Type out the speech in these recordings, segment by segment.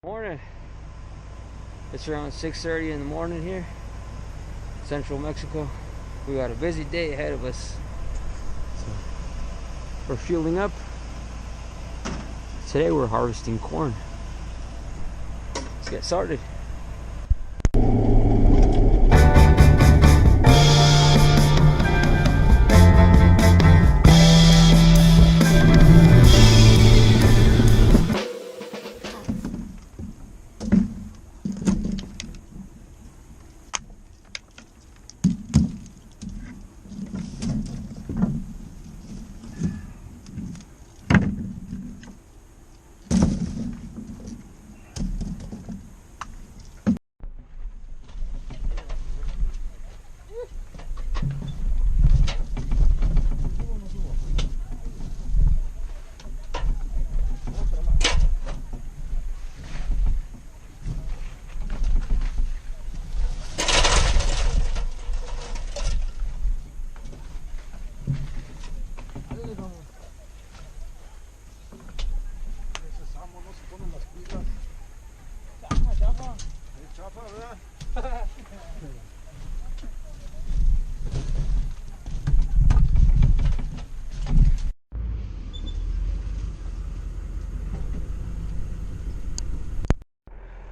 Morning. It's around 6:30 in the morning here, Central Mexico. We got a busy day ahead of us. So we're fueling up. Today we're harvesting corn. Let's get started.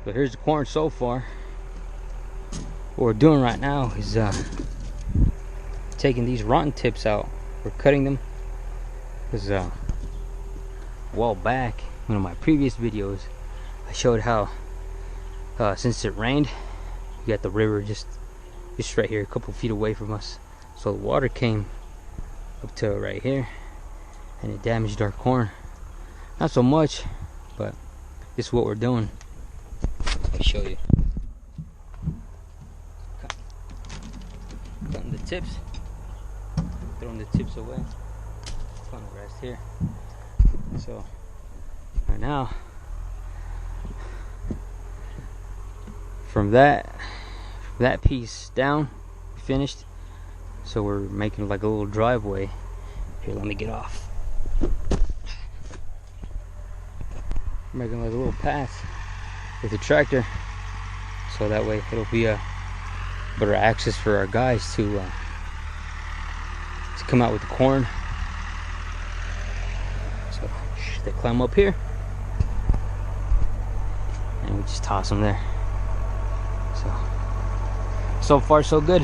So here's the corn so far. What we're doing right now is taking these rotten tips out. We're cutting them because a while back, one of my previous videos, I showed how since it rained, we got the river just right here, a couple feet away from us. So the water came up to right here, and it damaged our corn. Not so much, but this is what we're doing. Let me show you. Cutting the tips, throwing the tips away. Putting the rest here. So right now, from that piece down, finished. So we're making like a little driveway. Here, let me get off. We're making like a little path with the tractor, so that way it'll be a better access for our guys to come out with the corn. So they climb up here and we just toss them there. So far so good.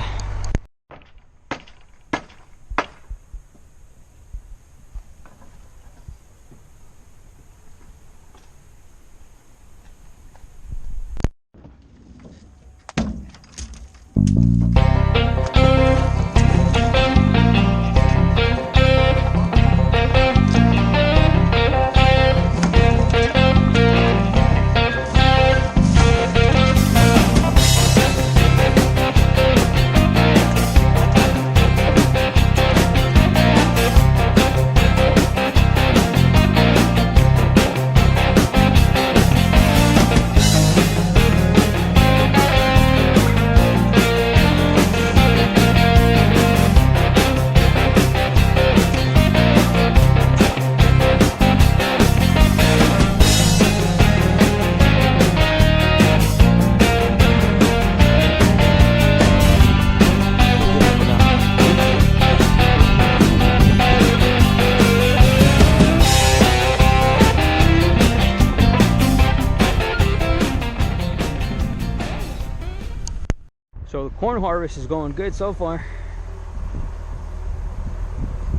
So the corn harvest is going good so far.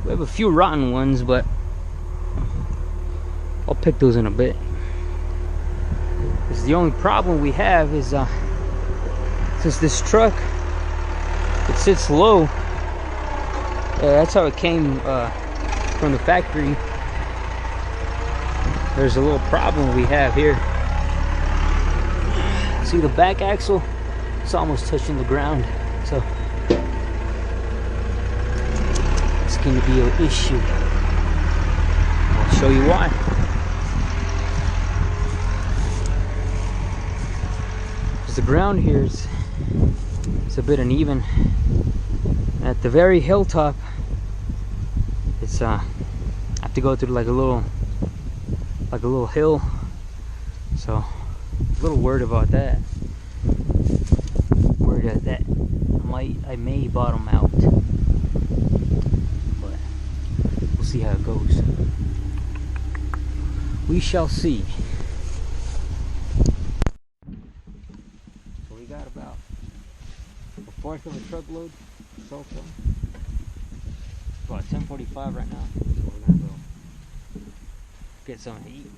We have a few rotten ones, but I'll pick those in a bit. Because the only problem we have is since this truck, it sits low. That's how it came from the factory. There's a little problem we have here. See the back axle? It's almost touching the ground, so it's going to be an issue. I'll show you why. Because the ground here is a bit uneven. At the very hilltop, it's I have to go through like a little hill, so little worried about that. Worried that I may bottom out, but we'll see how it goes. We shall see. So we got about a fourth of a truckload so far. About 10:45 right now, so we're gonna go get something to eat.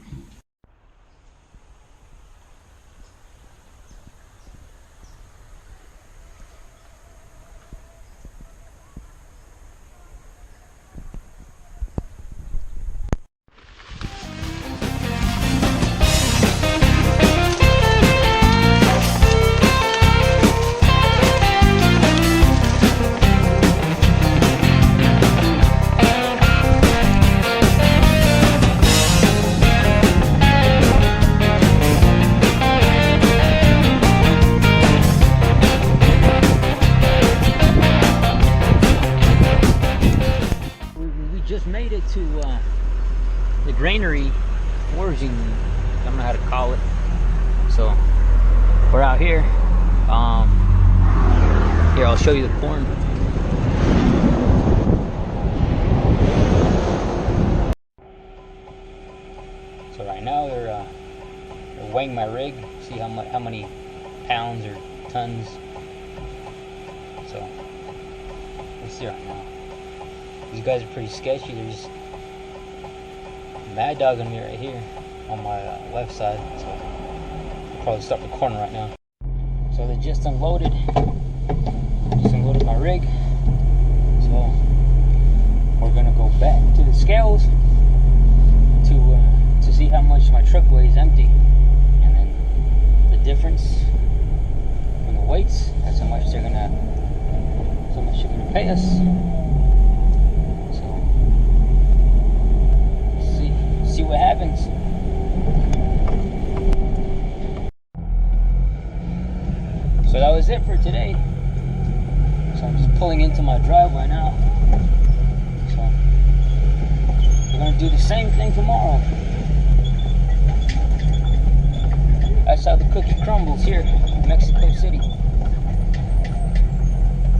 Made it to the granary foraging, I don't know how to call it. So we're out here. Here, I'll show you the corn. So right now they're weighing my rig, see how many pounds or tons. So we'll see right now. These guys are pretty sketchy. They're just mad dogging me right here on my left side. So I'll probably stop recording right now. So they just unloaded my rig. So we're gonna go back to the scales to see how much my truck weighs empty, and then the difference from the weights. That's how much they're gonna pay us. See what happens. So that was it for today. So I'm just pulling into my driveway now. So we're gonna do the same thing tomorrow. That's how the cookie crumbles here in Mexico City.